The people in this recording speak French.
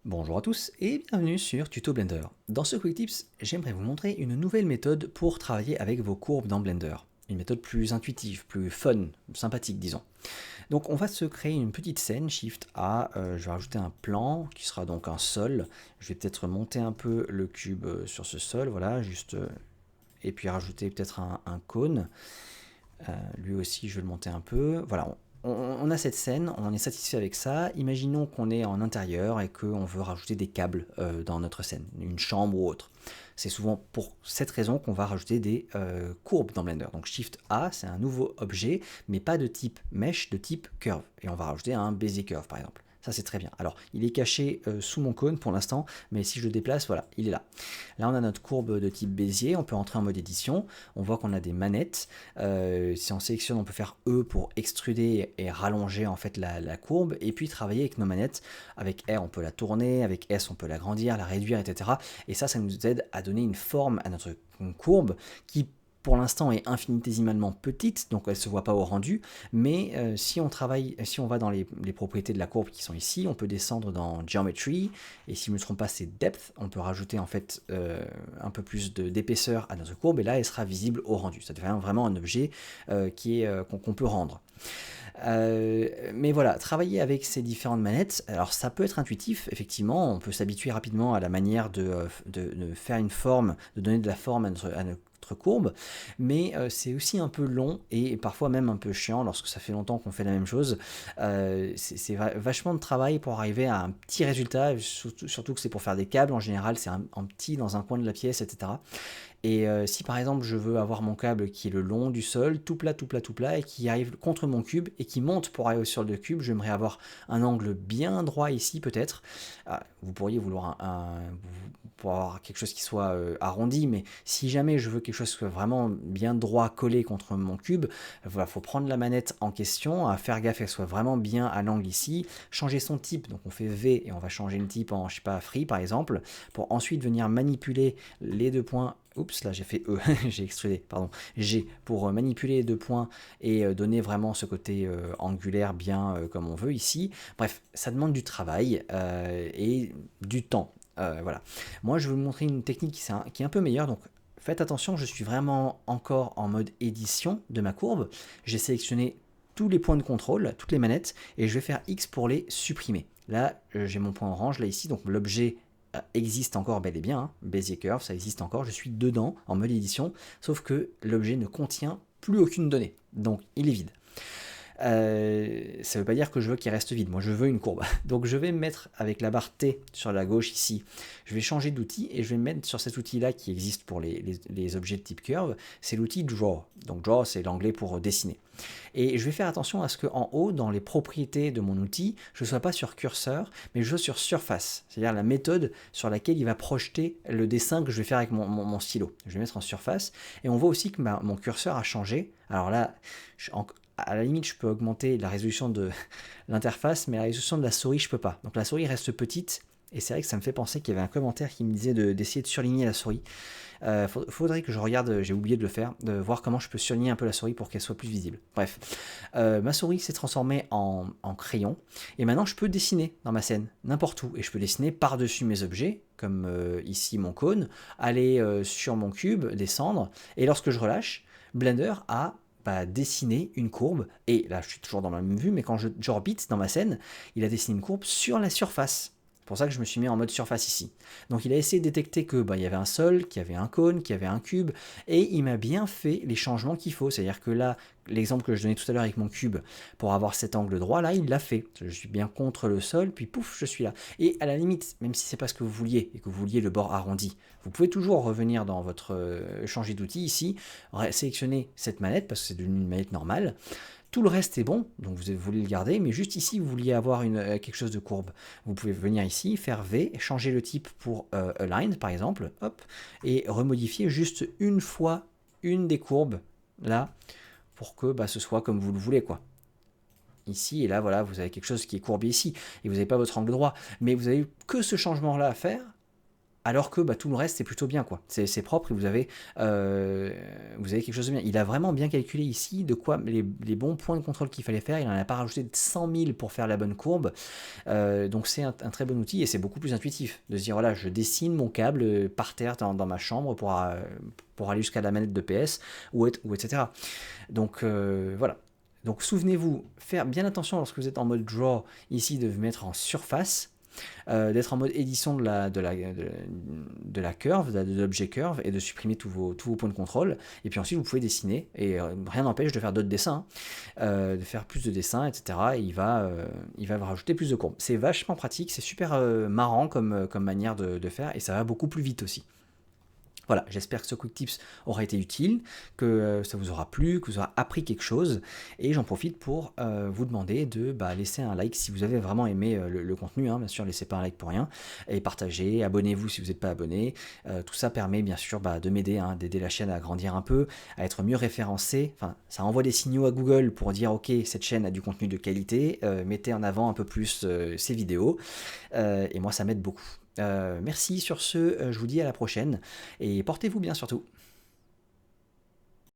Bonjour à tous et bienvenue sur Tuto Blender. Dans ce Quick Tips, j'aimerais vous montrer une nouvelle méthode pour travailler avec vos courbes dans Blender. Une méthode plus intuitive, plus fun, sympathique disons. Donc on va se créer une petite scène, Shift A, je vais rajouter un plan qui sera donc un sol. Je vais peut-être monter un peu le cube sur ce sol, voilà, juste... et puis rajouter peut-être un cône. Lui aussi je vais le monter un peu. Voilà, on a cette scène, on est satisfait avec ça. Imaginons qu'on est en intérieur et qu'on veut rajouter des câbles dans notre scène, une chambre ou autre. C'est souvent pour cette raison qu'on va rajouter des courbes dans Blender. Donc Shift A, c'est un nouveau objet, mais pas de type mesh, de type curve. Et on va rajouter un bezier curve par exemple. Ça c'est très bien. Alors il est caché sous mon cône pour l'instant, mais si je le déplace, voilà, il est là. Là on a notre courbe de type Bézier, on peut entrer en mode édition, on voit qu'on a des manettes. Si on sélectionne, on peut faire E pour extruder et rallonger en fait la courbe, et puis travailler avec nos manettes. Avec R on peut la tourner, avec S on peut l'agrandir, la réduire, etc. Et ça nous aide à donner une forme à notre courbe qui pour l'instant est infinitésimalement petite, donc elle ne se voit pas au rendu, mais si on va dans les propriétés de la courbe qui sont ici, on peut descendre dans Geometry, et si je ne me trompe pas c'est Depth, on peut rajouter en fait un peu plus d'épaisseur à notre courbe, et là elle sera visible au rendu. Ça devient vraiment un objet qu'on peut rendre. Mais voilà, travailler avec ces différentes manettes, alors ça peut être intuitif, effectivement, on peut s'habituer rapidement à la manière de faire une forme, de donner de la forme à notre courbe, mais c'est aussi un peu long et parfois même un peu chiant lorsque ça fait longtemps qu'on fait la même chose. C'est vachement de travail pour arriver à un petit résultat, surtout que c'est pour faire des câbles, en général c'est un petit dans un coin de la pièce, etc. Et si par exemple je veux avoir mon câble qui est le long du sol, tout plat, tout plat, tout plat, et qui arrive contre mon cube, et qui monte pour aller sur le cube, j'aimerais avoir un angle bien droit ici peut-être. Vous pourriez vouloir pour avoir quelque chose qui soit arrondi, mais si jamais je veux quelque chose qui soit vraiment bien droit, collé contre mon cube, voilà, faut prendre la manette en question, à faire gaffe qu'elle soit vraiment bien à l'angle ici, changer son type, donc on fait V et on va changer le type en, je sais pas, Free par exemple, pour ensuite venir manipuler les deux points. Oups, là j'ai fait E, j'ai extrudé, pardon, G, pour manipuler les deux points et donner vraiment ce côté angulaire bien comme on veut ici. Bref, ça demande du travail et du temps. Voilà. Moi, je vais vous montrer une technique qui est un peu meilleure, donc faites attention, je suis vraiment encore en mode édition de ma courbe. J'ai sélectionné tous les points de contrôle, toutes les manettes, et je vais faire X pour les supprimer. Là, j'ai mon point orange, là ici, donc l'objet existe encore bel et bien, hein. Bezier Curve, ça existe encore, je suis dedans en mode édition, sauf que l'objet ne contient plus aucune donnée, donc il est vide. Ça ne veut pas dire que je veux qu'il reste vide, moi je veux une courbe. Donc je vais me mettre avec la barre T sur la gauche ici, je vais changer d'outil et je vais me mettre sur cet outil là qui existe pour les objets de type curve, c'est l'outil Draw. Donc Draw c'est l'anglais pour dessiner. Et je vais faire attention à ce qu'en haut, dans les propriétés de mon outil, je ne sois pas sur curseur, mais je sois sur surface, c'est-à-dire la méthode sur laquelle il va projeter le dessin que je vais faire avec mon stylo. Je vais mettre en surface, et on voit aussi que mon curseur a changé. Alors là, à la limite, je peux augmenter la résolution de l'interface, mais la résolution de la souris, je peux pas. Donc la souris reste petite, et c'est vrai que ça me fait penser qu'il y avait un commentaire qui me disait d'essayer de surligner la souris. Faudrait que je regarde, j'ai oublié de le faire, de voir comment je peux surligner un peu la souris pour qu'elle soit plus visible. Bref, ma souris s'est transformée en crayon, et maintenant je peux dessiner dans ma scène, n'importe où, et je peux dessiner par-dessus mes objets, comme ici mon cône, aller sur mon cube, descendre, et lorsque je relâche, Blender a dessiner une courbe, et là je suis toujours dans la même vue, mais quand j'orbite dans ma scène, il a dessiné une courbe sur la surface. C'est pour ça que je me suis mis en mode surface ici. Donc il a essayé de détecter que il y avait un sol, qu'il y avait un cône, qu'il y avait un cube, et il m'a bien fait les changements qu'il faut. C'est-à-dire que là, l'exemple que je donnais tout à l'heure avec mon cube, pour avoir cet angle droit, là, il l'a fait. Je suis bien contre le sol, puis pouf, je suis là. Et à la limite, même si c'est pas ce que vous vouliez, et que vous vouliez le bord arrondi, vous pouvez toujours revenir dans votre changer d'outil ici, sélectionner cette manette, parce que c'est une manette normale. Tout le reste est bon, donc vous voulez le garder, mais juste ici, vous vouliez avoir quelque chose de courbe. Vous pouvez venir ici, faire V, changer le type pour Align, par exemple, hop, et remodifier juste une fois une des courbes, là, pour que ce soit comme vous le voulez, quoi. Ici, et là, voilà, vous avez quelque chose qui est courbé ici, et vous n'avez pas votre angle droit, mais vous n'avez que ce changement-là à faire, alors que bah, tout le reste c'est plutôt bien quoi. C'est propre et vous avez quelque chose de bien. Il a vraiment bien calculé ici de quoi les bons points de contrôle qu'il fallait faire. Il n'en a pas rajouté de 100 000 pour faire la bonne courbe. Donc c'est un très bon outil et c'est beaucoup plus intuitif de se dire voilà, je dessine mon câble par terre dans ma chambre pour aller jusqu'à la manette de PS ou etc. Donc voilà. Donc souvenez-vous, faire bien attention lorsque vous êtes en mode draw ici de vous mettre en surface, d'être en mode édition de la curve, de l'objet curve, et de supprimer tous vos points de contrôle. Et puis ensuite, vous pouvez dessiner, et rien n'empêche de faire d'autres dessins, de faire plus de dessins, etc. Et il va vous rajouter plus de courbes. C'est vachement pratique, c'est super marrant comme manière de faire, et ça va beaucoup plus vite aussi. Voilà, j'espère que ce quick tips aura été utile, que ça vous aura plu, que vous aurez appris quelque chose. Et j'en profite pour vous demander de laisser un like si vous avez vraiment aimé le contenu. Hein, bien sûr, laissez pas un like pour rien. Et partagez, abonnez-vous si vous n'êtes pas abonné. Tout ça permet bien sûr de m'aider, hein, d'aider la chaîne à grandir un peu, à être mieux référencée. Enfin, ça envoie des signaux à Google pour dire ok, cette chaîne a du contenu de qualité, mettez en avant un peu plus ces vidéos. Et moi, ça m'aide beaucoup. Merci sur ce, je vous dis à la prochaine et portez-vous bien surtout.